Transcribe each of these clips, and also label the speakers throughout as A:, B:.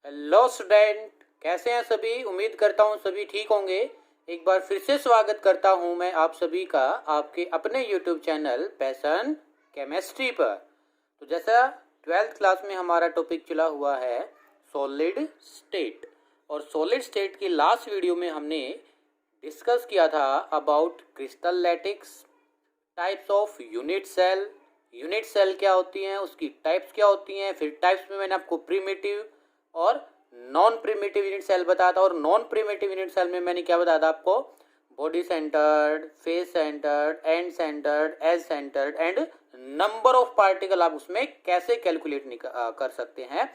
A: Hello student, कैसे हैं सभी। उम्मीद करता हूँ सभी ठीक होंगे। एक बार फिर से स्वागत करता हूँ मैं आप सभी का आपके अपने यूट्यूब चैनल पैशन केमिस्ट्री पर। तो जैसा 12th क्लास में हमारा टॉपिक चला हुआ है सॉलिड स्टेट, और सॉलिड स्टेट की लास्ट वीडियो में हमने डिस्कस किया था about crystal lattices, types of unit cell क्या होती हैं, उसकी टाइप्स क्या होती हैं। फिर टाइप्स में मैंने आपको प्रिमिटिव और नॉन प्रिमिटिव यूनिट सेल बताया था, और नॉन प्रिमिटिव यूनिट सेल में मैंने क्या बताया था आपको, body centred, face centred, end centred, edge centred and number of particle आप उसमें कैसे कैलकुलेट कर सकते हैं।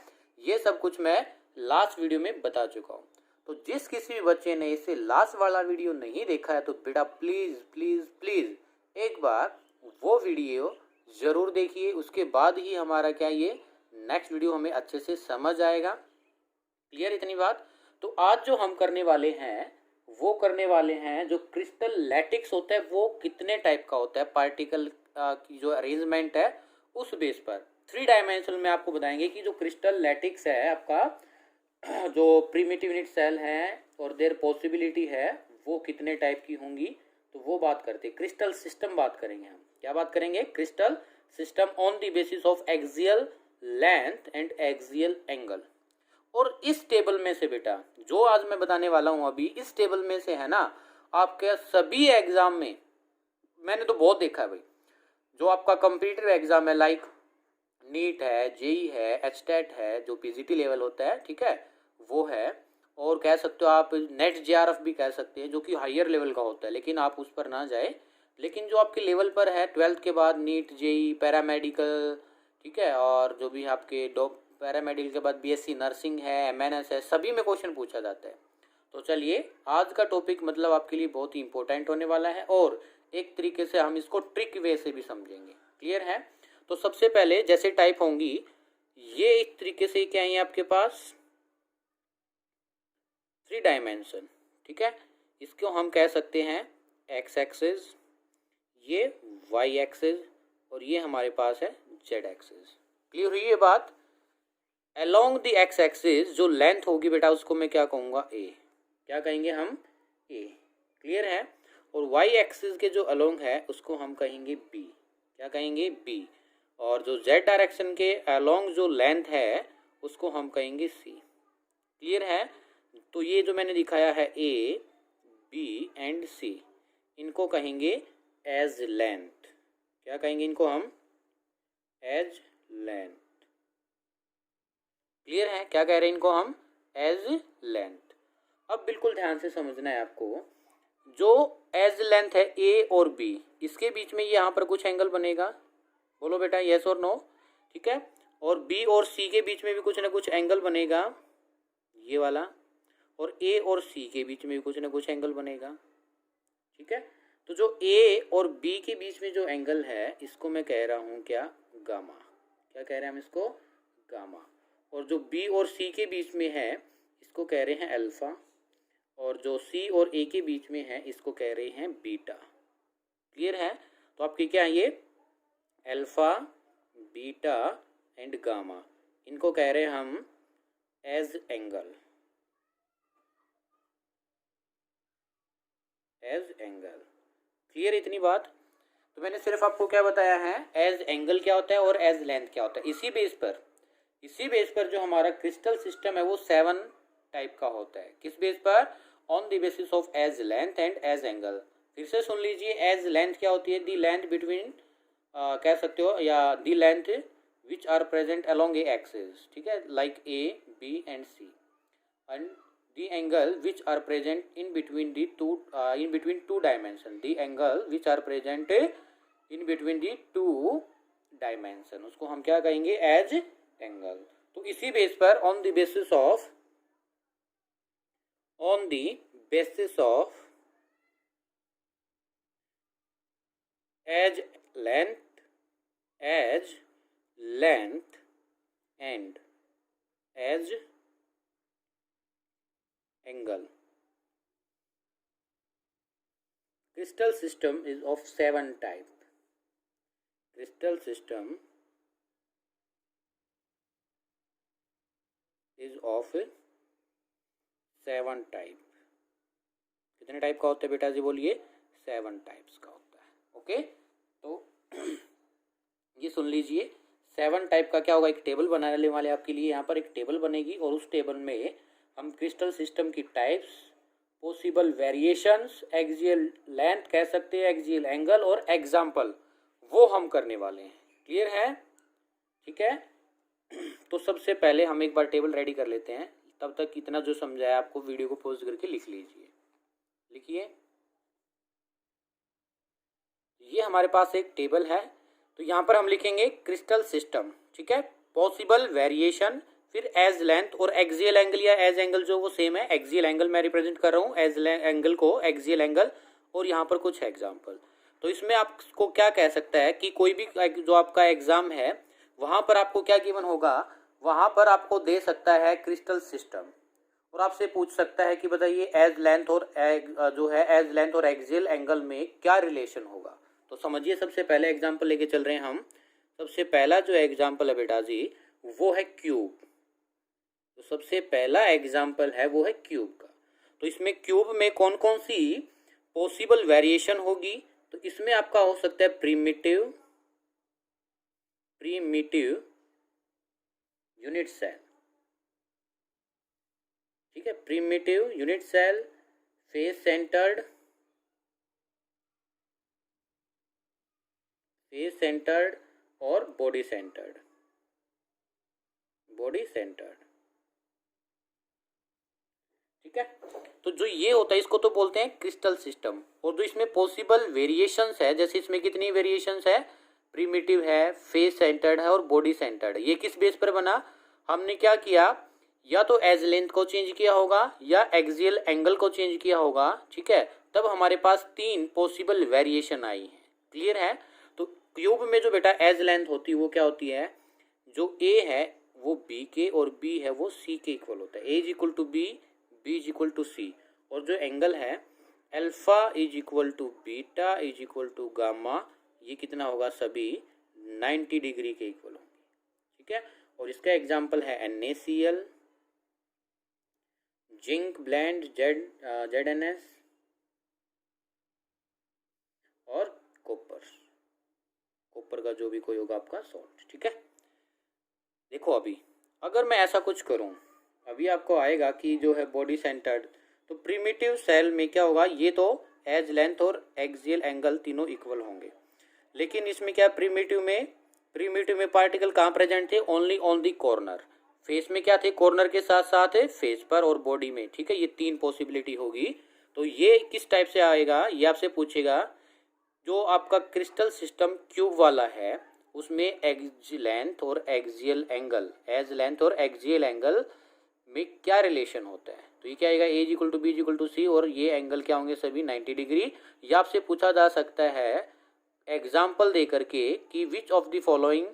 A: ये सब कुछ मैं लास्ट वीडियो में बता चुका हूँ। तो जिस किसी भी बच्चे ने इसे लास्ट वाला वीडियो नहीं देखा है तो बेटा प्लीज़ प्लीज़ प्लीज़ एक बार वो वीडियो ज़रूर देखिए। उसके बाद ही हमारा क्या ये नेक्स्ट वीडियो हमें अच्छे से समझ आएगा। क्लियर इतनी बात। तो आज जो हम करने वाले हैं वो करने वाले हैं जो क्रिस्टल लैटिक्स होता है वो कितने टाइप का होता है, पार्टिकल की जो अरेंजमेंट है उस बेस पर 3 डायमेंशनल में आपको बताएंगे कि जो क्रिस्टल लैटिक्स है आपका, जो प्रिमिटिव यूनिट सेल है और देयर पॉसिबिलिटी है वो कितने टाइप की होंगी। तो वो बात करते हैं। क्रिस्टल सिस्टम बात करेंगे हम। क्या बात करेंगे? Crystal system on the basis of axial length and axial angle. और इस टेबल में से बेटा जो आज मैं बताने वाला हूँ अभी, इस टेबल में से है ना आपके सभी एग्जाम में, मैंने तो बहुत देखा है भाई, जो आपका कंप्यूटर एग्जाम है लाइक नीट है, जेई है, एचटेट है, जो पीजीटी लेवल होता है, ठीक है, वो है। और कह सकते हो आप नेट जेआरएफ भी कह सकते हैं, जो कि हायर लेवल का होता है, लेकिन आप उस पर ना जाए। लेकिन जो आपके लेवल पर है 12th के बाद नीट, जेई, पैरामेडिकल, ठीक है, और जो भी आपके पैरामेडिकल के बाद बीएससी नर्सिंग है, एमएनएस है, सभी में क्वेश्चन पूछा जाता है। तो चलिए आज का टॉपिक मतलब आपके लिए बहुत ही इंपॉर्टेंट होने वाला है, और एक तरीके से हम इसको ट्रिक वे से भी समझेंगे। क्लियर है? तो सबसे पहले जैसे टाइप होंगी ये इस तरीके से क्या है आपके पास 3 डायमेंशन, ठीक है। इसको हम कह सकते हैं एक्स एक्सिस, ये वाई एक्सिस, और ये हमारे पास है जेड एक्सिस। क्लियर हुई ये बात? अलोंग द एक्स एक्सिस जो लेंथ होगी बेटा उसको मैं क्या कहूँगा, ए। क्या कहेंगे हम? ए। क्लियर है? और वाई एक्सिस के जो अलोंग है उसको हम कहेंगे बी। क्या कहेंगे? बी। और जो जेड डायरेक्शन के अलोंग जो लेंथ है उसको हम कहेंगे सी। क्लियर है? तो ये जो मैंने दिखाया है ए, बी एंड सी, इनको कहेंगे एज लेंथ। क्या कहेंगे इनको हम? Edge length. क्लियर है? क्या कह रहे हैं इनको हम? Edge length. अब बिल्कुल ध्यान से समझना है आपको, जो एज लेंथ है ए और बी, इसके बीच में यहाँ पर कुछ एंगल बनेगा। बोलो बेटा यस और नो, ठीक है। और बी और सी के बीच में भी कुछ ना कुछ एंगल बनेगा, ये वाला। और ए और सी के बीच में भी कुछ ना कुछ एंगल बनेगा, ठीक है। तो जो ए और बी के बीच में जो एंगल है इसको मैं कह रहा हूँ क्या? गामा। क्या कह रहे हैं हम इसको? गामा। और जो बी और सी के बीच में है इसको कह रहे हैं अल्फा, और जो सी और ए के बीच में है इसको कह रहे हैं बीटा। क्लियर है? तो आपके क्या है ये? अल्फा, बीटा एंड गामा, इनको कह रहे हैं हम edge angle. Edge angle. Clear इतनी बात? तो मैंने सिर्फ आपको क्या बताया है, एज एंगल क्या होता है और एज लेंथ क्या होता है। इसी बेस पर जो हमारा क्रिस्टल सिस्टम है वो 7 टाइप का होता है। किस बेस पर? On the basis of edge length and edge angle. फिर से सुन लीजिए, एज लेंथ क्या होती है? दी लेंथ बिटवीन, कह सकते हो, या the length which are present along a axis, ठीक है, like A, B and C. And the angle which are present in between the two dimension, the angle which are present in between the 2 dimension, उसको हम क्या कहेंगे? Edge angle. तो इसी base पर on the basis of edge length and edge angle, crystal system is of 7 type. Crystal system is of 7 type. कितने type का होता है बेटा जी बोलिए? 7 टाइप्स का होता है। ओके, तो ये सुन लीजिए, 7 टाइप का क्या होगा, एक टेबल बनाने वाले आपके लिए यहाँ पर एक टेबल बनेगी और उस टेबल में हम क्रिस्टल सिस्टम की types, possible variations, axial length कह सकते हैं, एक्सियल एंगल और एग्जाम्पल, वो हम करने वाले हैं। क्लियर है? ठीक है, तो सबसे पहले हम एक बार टेबल रेडी कर लेते हैं। तब तक इतना जो समझाया आपको वीडियो को पॉज करके लिख लीजिए। लिखिए, ये हमारे पास एक टेबल है, तो यहाँ पर हम लिखेंगे क्रिस्टल सिस्टम। ठीक है, पॉसिबल वेरिएशन, फिर एज लेंथ और एक्सियल एंगल या एज एंगल जो वो सेम है, एक्सियल एंगल मैं रिप्रेजेंट कर रहा हूँ, एज एंगल को एक्सियल एंगल, और यहाँ पर कुछ एग्जाम्पल। तो इसमें आपको क्या कह सकता है कि कोई भी जो आपका एग्जाम है वहाँ पर आपको क्या गिवन होगा, वहाँ पर आपको दे सकता है क्रिस्टल सिस्टम और आपसे पूछ सकता है कि बताइए एज लेंथ और जो है एज लेंथ और एक्सियल एंगल में क्या रिलेशन होगा। तो समझिए, सबसे पहले एग्जाम्पल लेके चल रहे हैं हम। सबसे पहला जो एग्जाम्पल है बेटा जी वो है क्यूब। तो सबसे पहला एग्जाम्पल है वो है क्यूब का। तो इसमें क्यूब में कौन कौन सी पॉसिबल वेरिएशन होगी, तो इसमें आपका हो सकता है प्रीमिटिव यूनिट सेल। ठीक है, primitive unit cell, face centred और बॉडी सेंटर्ड। ठीक है, तो जो ये होता है इसको तो बोलते हैं क्रिस्टल सिस्टम। और जो इसमें पॉसिबल वेरिएशंस है, जैसे इसमें कितनी वेरिएशंस है, प्रीमिटिव है, फेस सेंटर्ड है और बॉडी सेंटर्ड है। ये किस बेस पर बना, हमने क्या किया, या तो एज लेंथ को चेंज किया होगा या एक्सियल एंगल को चेंज किया होगा। ठीक है, तब हमारे पास 3 पॉसिबल वेरिएशन आई है। क्लियर है? तो क्यूब में जो बेटा एज लेंथ होती है वो क्या होती है, जो ए है वो बी के और बी है वो सी के इक्वल होता है। A is equal to b, b is equal to c. और जो एंगल है alpha is equal to beta is equal to gamma, ये कितना होगा, सभी 90 डिग्री के इक्वल होंगे। ठीक है, और इसका एग्जाम्पल है NaCl, जिंक ब्लेंड ZnS और कॉपर का जो भी कोई होगा आपका सॉल्ट। ठीक है, देखो अभी अगर मैं ऐसा कुछ करूं, अभी आपको आएगा कि जो है बॉडी सेंटर्ड, तो प्रीमिटिव सेल में क्या होगा, ये तो एज लेंथ और एक्सियल एंगल तीनों इक्वल होंगे। लेकिन इसमें क्या, प्रीमिटिव में पार्टिकल कहाँ प्रेजेंट थे, only on the corner. Face में क्या थे, कॉर्नर के साथ साथ है फेस पर और बॉडी में। ठीक है, ये 3 पॉसिबिलिटी होगी। तो ये किस टाइप से आएगा, ये आपसे पूछेगा। जो आपका क्रिस्टल सिस्टम क्यूब वाला है उसमें एज लेंथ और एक्सियल एंगल में क्या रिलेशन होता है, तो ये क्या आएगा, a equal to b equal to c, और ये एंगल क्या होंगे, सभी 90 डिग्री। ये आपसे पूछा जा सकता है एग्जाम्पल दे करके कि which of the following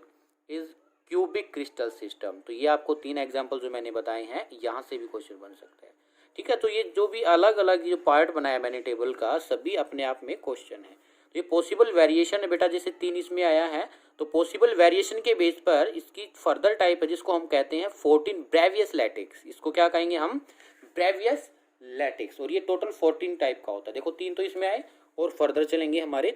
A: is cubic crystal system. तो ये आपको 3 एग्जाम्पल जो मैंने बताए हैं यहाँ से भी क्वेश्चन बन सकता है। ठीक है, तो ये जो भी अलग अलग जो पार्ट बनाया मैंने टेबल का, सभी अपने आप में क्वेश्चन है। तो ये पॉसिबल वेरिएशन है बेटा, जैसे 3 इसमें आया है, तो पॉसिबल वेरिएशन के बेस पर इसकी फर्दर टाइप है जिसको हम कहते हैं 14 ब्रेवियस लैटिक्स। इसको क्या कहेंगे हम, ब्रेवियस लैटिक्स। और ये टोटल 14 टाइप का होता है। देखो 3 तो इसमें आए और फर्दर चलेंगे हमारे,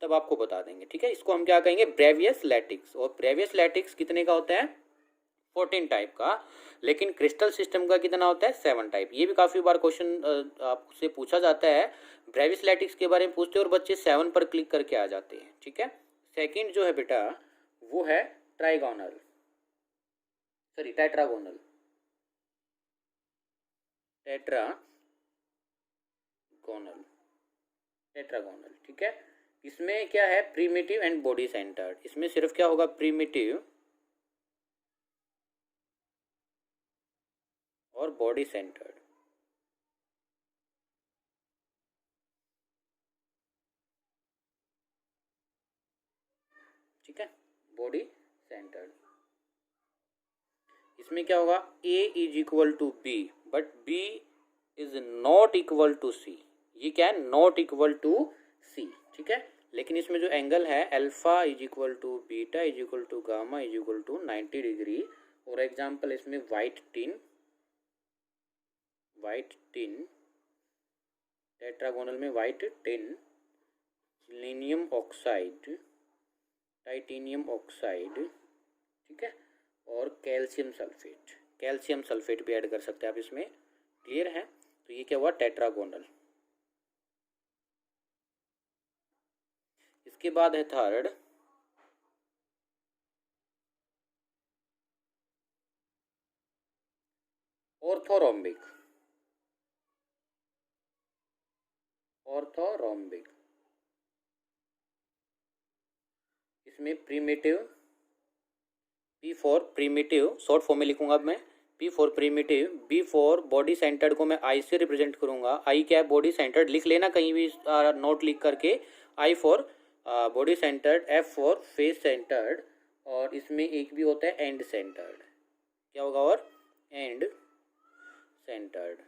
A: तब आपको बता देंगे। ठीक है, इसको हम क्या कहेंगे, ब्रेवियस लैटिक्स। और ब्रेवियस लैटिक्स कितने का होता है, 14 टाइप का। लेकिन क्रिस्टल सिस्टम का कितना होता है, 7 टाइप। ये भी काफ़ी बार क्वेश्चन आपसे पूछा जाता है, ब्रेवियस लैटिक्स के बारे में पूछते हैं और बच्चे 7 पर क्लिक करके आ जाते हैं। ठीक है, सेकंड जो है बेटा वो है टेट्रागोनल। ठीक है, इसमें क्या है, प्रीमिटिव एंड बॉडी सेंटर्ड। इसमें सिर्फ क्या होगा, प्रीमिटिव और बॉडी सेंटर्ड। ठीक है, बॉडी सेंटर्ड। इसमें क्या होगा, A is equal to B but B is not equal to C। ये क्या है, नॉट इक्वल टू C। ठीक है, लेकिन इसमें जो एंगल है alpha is equal to beta is equal to gamma is equal to 90 degree. और एग्जाम्पल इसमें white tin white tin, tetragonal में white tin, selenium oxide, titanium oxide, ठीक है, और कैल्शियम सल्फेट। कैल्शियम सल्फेट भी ऐड कर सकते हैं आप इसमें। क्लियर है? तो ये क्या हुआ? टेट्रागोनल। इसके बाद है थर्ड ऑर्थोरोम्बिक। ऑर्थोरोम्बिक, इसमें primitive, P for primitive, short form में लिखूंगा अब मैं, P for primitive, B for body centred को मैं आई से रिप्रेजेंट करूंगा। आई क्या है? बॉडी सेंटर्ड, लिख लेना कहीं भी नोट लिख करके। I for body centred, F for face centred, और इसमें एक भी होता है एंड सेंटर्ड। क्या होगा? और एंड सेंटर्ड।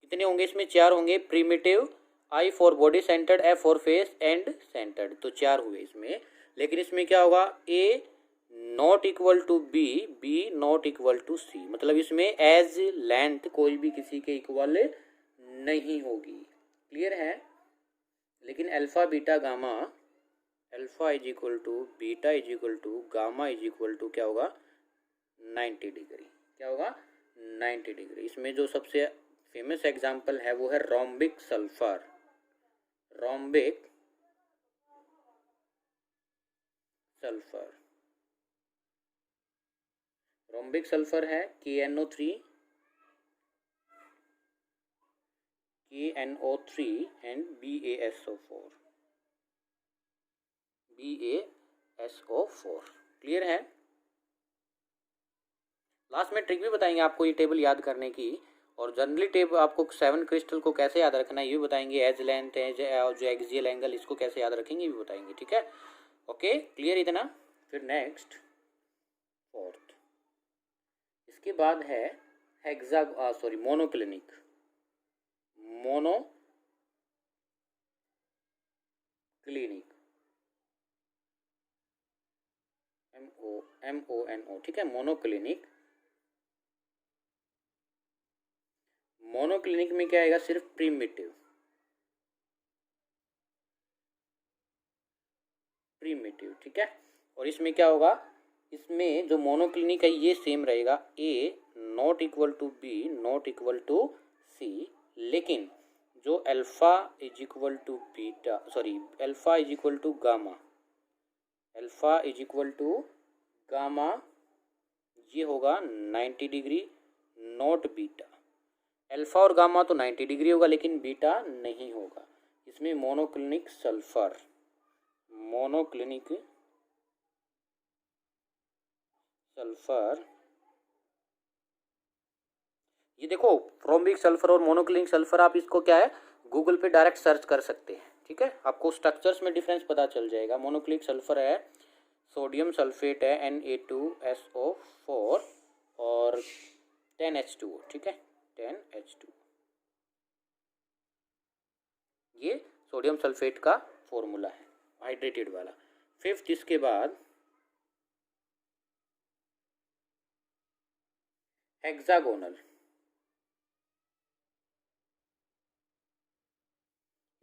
A: कितने होंगे इसमें? 4 होंगे। Primitive, I for body centred, F for face, and centred, तो 4 हुए इसमें। लेकिन इसमें क्या होगा? A not equal to b, b not equal to c, मतलब इसमें एज लेंथ कोई भी किसी के इक्वल नहीं होगी। क्लियर है? लेकिन alpha beta gamma, alpha is equal to beta is equal to gamma is equal to क्या होगा? 90 डिग्री। क्या होगा? 90 डिग्री। इसमें जो सबसे फेमस एग्जाम्पल है वो है rhombic sulphur. Rhombic sulphur, rhombic sulphur है KNO3, KNO3 and BaSO4, BaSO4। Clear है? लास्ट में ट्रिक भी बताएंगे आपको ये टेबल याद करने की, और जनरली टेबल आपको 7 क्रिस्टल को कैसे याद रखना है ये भी बताएंगे। एज लेंथ, एज और जो एक्सियल एंगल, इसको कैसे याद रखेंगे ये भी बताएंगे। ठीक है? ओके, क्लियर इतना? फिर नेक्स्ट फोर्थ, इसके बाद है मोनोक्लिनिक। मोनोक्लिनिक, MONO, ठीक है, मोनोक्लिनिक। मोनोक्लिनिक में क्या आएगा? सिर्फ प्रीमिटिव, प्रीमिटिव, ठीक है। और इसमें क्या होगा? इसमें जो मोनोक्लिनिक है ये सेम रहेगा, a not equal to b not equal to c, लेकिन जो alpha is equal to beta, sorry alpha is equal to gamma, alpha is equal to gamma, ये होगा 90 डिग्री, नॉट बीटा। अल्फा और gamma तो 90 degree होगा लेकिन beta नहीं होगा। इसमें मोनोक्लिनिक सल्फर, मोनोक्लिनिक सल्फर, ये देखो रोम्बिक सल्फर और मोनोक्लिनिक सल्फर, आप इसको क्या है गूगल पे डायरेक्ट सर्च कर सकते हैं। ठीक है, आपको स्ट्रक्चर्स में डिफरेंस पता चल जाएगा। मोनोक्लिनिक सल्फर है सोडियम सल्फेट है Na2SO4 और 10H2O, ठीक है 10H2, ये सोडियम सल्फेट का फॉर्मूला है हाइड्रेटेड वाला। फिफ्थ, इसके बाद हेक्सागोनल,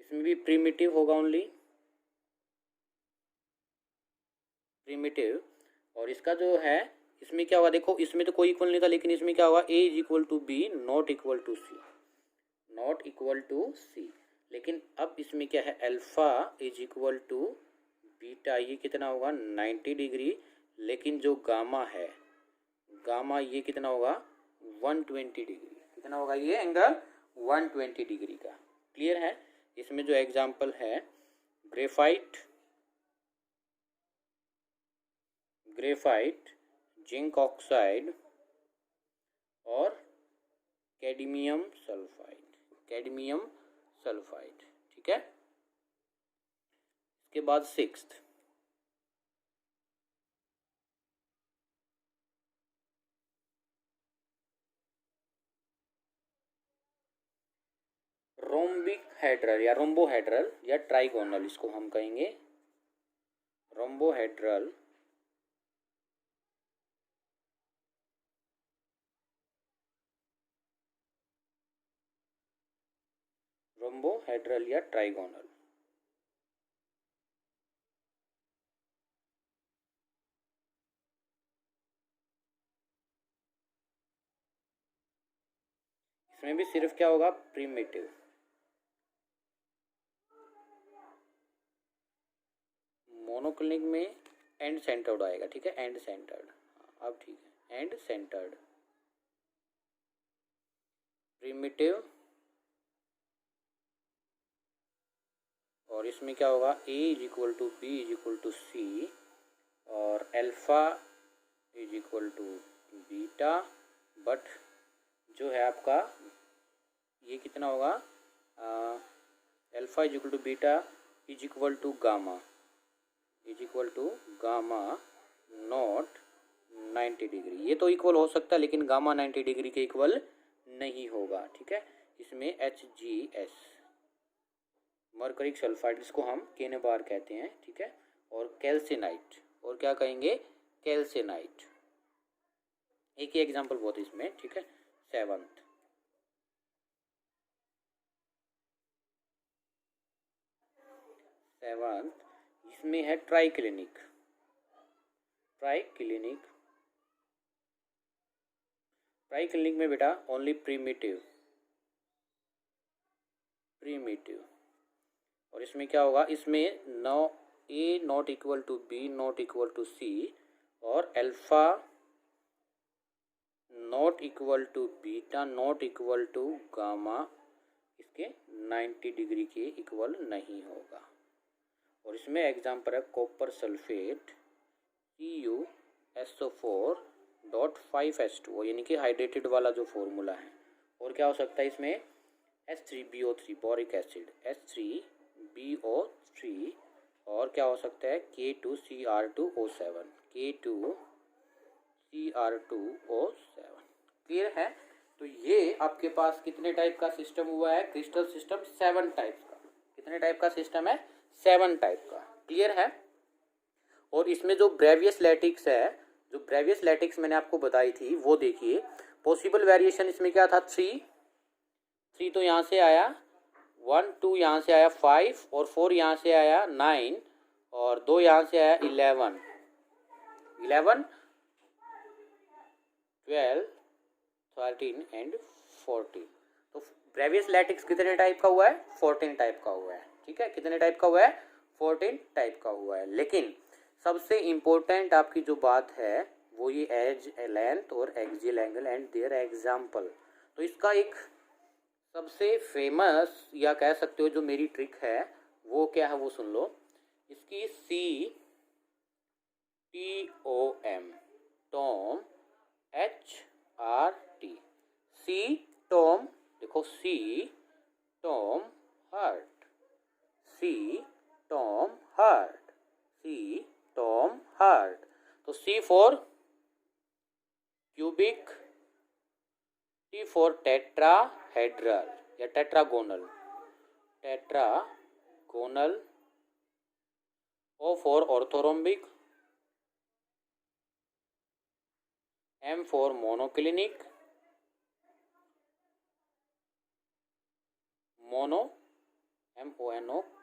A: इसमें भी प्रीमिटिव होगा, ओनली प्रीमिटिव। और इसका जो है इसमें क्या होगा? देखो इसमें तो कोई इक्वल नहीं था, लेकिन इसमें क्या होगा? A is equal to b not equal to c, not equal to c. लेकिन अब इसमें क्या है? Alpha is equal to beta, ये कितना होगा? 90 डिग्री। लेकिन जो गामा है, गामा ये कितना होगा? 120 डिग्री। कितना होगा ये एंगल? 120 डिग्री का। क्लियर है? इसमें जो एग्जाम्पल है ग्रेफाइट, ग्रेफाइट, जिंक ऑक्साइड और कैडमियम सल्फाइड, कैडमियम सल्फाइड, ठीक है। इसके बाद सिक्स्थ, रोम्बिक हेड्रल या रोम्बोहेड्रल या ट्राइगोनल, इसको हम कहेंगे रोम्बोहेड्रल, रोम्बोहेड्रल या ट्राइगोनल। इसमें भी सिर्फ क्या होगा, प्रिमिटिव। मोनोक्लिनिक में एंड सेंटर्ड आएगा, ठीक है, एंड सेंटर्ड। अब ठीक है, एंड सेंटर्ड, प्रिमिटिव। और इसमें क्या होगा, A is equal to B is equal to C और alpha is equal to beta, but जो है आपका ये कितना होगा, alpha is equal to beta is equal to gamma, is equal to gamma not 90 degree. ये तो इक्वल हो सकता है लेकिन गामा 90 डिग्री के इक्वल नहीं होगा, ठीक है। इसमें HgS मरकरिक सल्फाइड, जिसको हम केने बार कहते हैं, ठीक है, और कैल्सिनाइट, और क्या कहेंगे, कैल्सिनाइट। एक ही एग्जांपल बहुत इसमें, ठीक है। सेवंथ इसमें है ट्राइक्लिनिक। ट्राइक्लिनिक में बेटा ओनली प्रीमिटिव, और इसमें क्या होगा, इसमें no A not equal to B not equal to C और alpha not equal to beta not equal to gamma इसके 90 डिग्री के इक्वल नहीं होगा। और इसमें एग्जाम्पल है कॉपर सल्फेट CuSO4.5H2O, यानी कि हाइड्रेटेड वाला जो फॉर्मूला है। और क्या हो सकता है इसमें, H3BO3 बोरिक एसिड, H3BO3, और क्या हो सकता है K2Cr2O7, K2Cr2O7। क्लियर है। तो ये आपके पास कितने टाइप का सिस्टम हुआ है, क्रिस्टल सिस्टम 7 टाइप का। कितने टाइप का सिस्टम है, 7 टाइप का। क्लियर है। और इसमें जो ब्रेवियस लैटिक्स है, जो ब्रेवियस लैटिक्स मैंने आपको बताई थी वो देखिए। पॉसिबल वेरिएशन इसमें क्या था, 3 तो यहाँ से आया, 1 2 यहाँ से आया 5 और 4 यहाँ से आया 9 और 2 यहाँ से आया 11 12 13 एंड 14। तो ब्रेवियस लैटिक्स कितने टाइप का हुआ है, 14 टाइप का हुआ है, ठीक है। कितने टाइप का हुआ है, 14 टाइप का हुआ है। लेकिन सबसे इम्पोर्टेंट आपकी जो बात है वो ये एज लेंथ और axial angle and their example. तो इसका एक सबसे फेमस या कह सकते हो जो मेरी ट्रिक है वो क्या है, वो सुन लो। इसकी CTOM, Tom, HRT, C Tom, देखो C Tom heart, C Tom heart, C Tom heart. तो C for cubic, T for tetrahedral या tetragonal, O for orthorhombic, M for monoclinic, MONO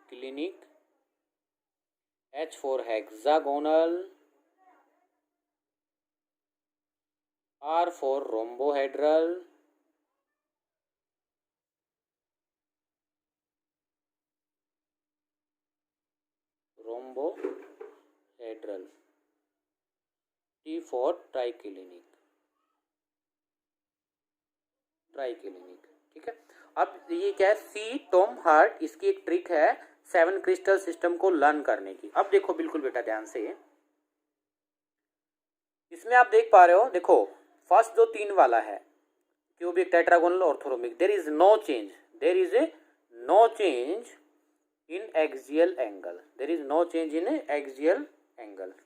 A: clinic, H for hexagonal, R for rhombohedral, T for triclinic, ठीक है। अब ये क्या है, C Tom heart, इसकी एक ट्रिक है 7 क्रिस्टल सिस्टम को लर्न करने की। अब देखो बिल्कुल बेटा ध्यान से, इसमें आप देख पा रहे हो, देखो फर्स्ट जो 3 वाला है cubic, tetragonal, orthorhombic, there is no change in axial angle,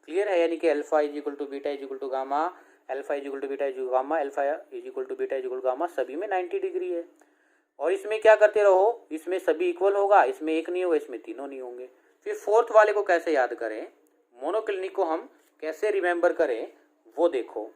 A: clear है। यानी कि alpha is equal to beta is equal to gamma, alpha is equal to beta is equal to gamma, alpha is equal to beta is equal to gamma, सभी में 90 degree है। और इसमें क्या करते रहो, इसमें सभी इक्वल होगा, इसमें एक नहीं होगा, इसमें तीनों नहीं होंगे। फिर फोर्थ वाले को कैसे याद करें, मोनोक्लिनिक को हम कैसे रिमेंबर करें वो देखो।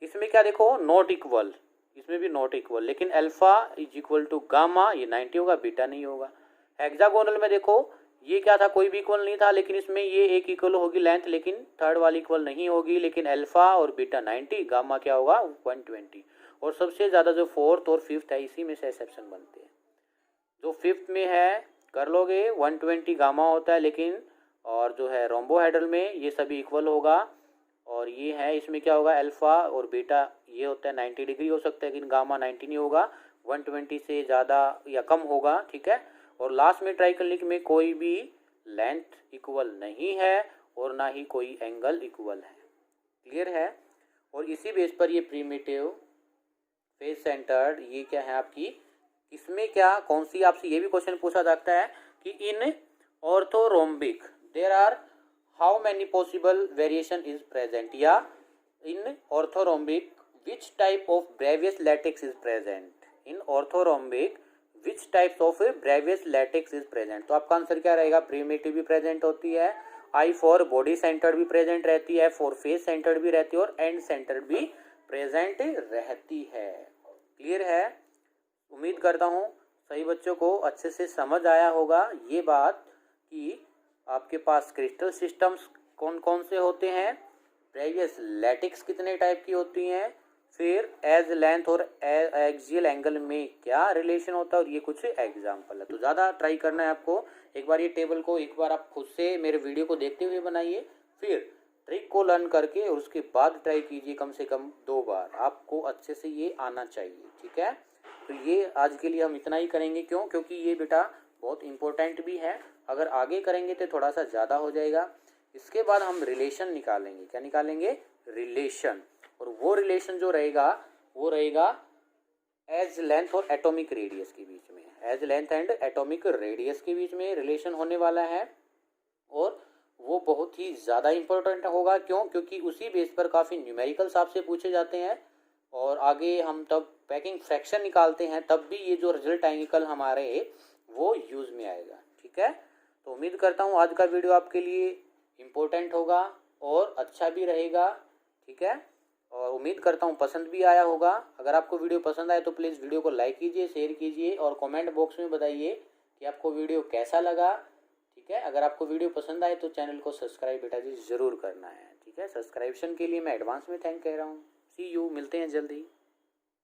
A: इसमें क्या देखो, नॉट इक्वल, इसमें भी नॉट इक्वल, लेकिन alpha is equal to gamma ये 90 होगा, बीटा नहीं होगा। हेक्सागोनल में देखो ये क्या था, कोई भी इक्वल नहीं था, लेकिन इसमें ये एक इक्वल होगी लेंथ, लेकिन थर्ड वाली इक्वल नहीं होगी, लेकिन अल्फा और बीटा 90, गामा क्या होगा 120। और सबसे ज़्यादा जो फोर्थ और फिफ्थ है इसी में से एक्सेप्शन बनते हैं। जो फिफ्थ में है कर लोगे 120 गामा होता है, लेकिन और जो है रोम्बोहेड्रल में ये सभी इक्वल होगा, और ये है इसमें क्या होगा अल्फा और बीटा ये होता है 90 डिग्री हो सकता है, लेकिन गामा 90 नहीं होगा, 120 से ज़्यादा या कम होगा, ठीक है। और लास्ट में ट्राइकलिक में कोई भी लेंथ इक्वल नहीं है और ना ही कोई एंगल इक्वल है, क्लियर है। और इसी बेस पर ये प्रिमिटिव फेस सेंटर्ड ये क्या है आपकी, इसमें क्या कौन सी, आपसे ये भी क्वेश्चन पूछा जाता है कि in orthorhombic there are how many possible variation is present, या in orthorhombic which type of Bravais lattice is present, in orthorhombic which types of Bravais lattice is present. तो आपका आंसर क्या रहेगा, प्रिमिटिव भी प्रेजेंट होती है, आई for body centred भी present रहती है, फॉर फेस सेंटर्ड भी रहती है, और एंड सेंटर्ड भी प्रेजेंट रहती है, क्लियर है। उम्मीद करता हूँ सभी बच्चों को अच्छे से समझ आया होगा ये बात कि आपके पास क्रिस्टल सिस्टम्स कौन कौन से होते हैं, ब्रेवियस लैटिक्स कितने टाइप की होती हैं, फिर एज लेंथ और एक्सियल एंगल में क्या रिलेशन होता है, और ये कुछ एग्जाम्पल है। तो ज़्यादा ट्राई करना है आपको, एक बार ये टेबल को एक बार आप खुद से मेरे वीडियो को देखते हुए बनाइए, फिर ट्रिक को लर्न करके और उसके बाद ट्राई कीजिए कम से कम 2 बार, आपको अच्छे से ये आना चाहिए, ठीक है। तो ये आज के लिए हम इतना ही करेंगे, क्यों, क्योंकि ये बेटा बहुत इंपॉर्टेंट भी है, अगर आगे करेंगे तो थोड़ा सा ज़्यादा हो जाएगा। इसके बाद हम रिलेशन निकालेंगे, क्या निकालेंगे, रिलेशन, और वो रिलेशन जो रहेगा वो रहेगा एज लेंथ और एटॉमिक रेडियस के बीच में, edge length and atomic radius के बीच में रिलेशन होने वाला है, और वो बहुत ही ज़्यादा इंपॉर्टेंट होगा, क्यों, क्योंकि उसी बेस पर काफ़ी न्यूमेरिकल्स आपसे पूछे जाते हैं, और आगे हम तब पैकिंग फ्रैक्शन निकालते हैं तब भी ये जो रिजल्ट आएंगे कल हमारे वो यूज़ में आएगा, ठीक है। तो उम्मीद करता हूँ आज का वीडियो आपके लिए इम्पोर्टेंट होगा और अच्छा भी रहेगा, ठीक है, और उम्मीद करता हूँ पसंद भी आया होगा। अगर आपको वीडियो पसंद आए तो प्लीज़ वीडियो को लाइक कीजिए, शेयर कीजिए, और कमेंट बॉक्स में बताइए कि आपको वीडियो कैसा लगा, ठीक है। अगर आपको वीडियो पसंद आए तो चैनल को सब्सक्राइब बेटा जी ज़रूर करना है, ठीक है। सब्सक्रिप्शन के लिए मैं एडवांस में थैंक कह रहा हूँ। सी यू, मिलते हैं जल्दी।